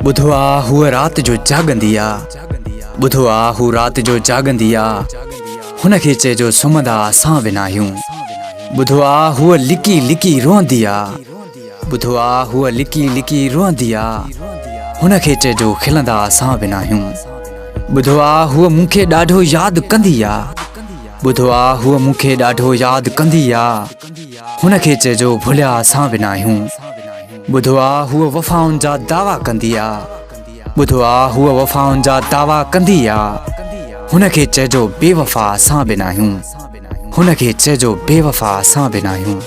बुधवा हूअ रात जो जागंदी आ, बुधवा हू रात जो जागंदी आ, हुनखे चइजो सुम्हंदा असां बिना आहियूं। बुधवा हूअ लिकी लिकी रोअंदी आ, बुधवा हूअ लिकी लिकी रोअंदी आ, हुनखे चइजो खिलंदा असां बिना आहियूं। बुधवा हूअ मूंखे ॾाढो यादि कंदी आ, बुधवा हूअ मूंखे ॾाढो यादि कंदी आ, हुनखे चइजो भुलिया असां बिना आहियूं। बुधवा हूअ वफ़ाउनि जा दावा कंदी आ, बुधवा हूअ वफ़ाउनि जा दावा कंदी आ, हुनखे चइजो बेवफ़ा असां बिना आहियूं, हुनखे चइजो बेवफ़ा असां बिना आहियूं।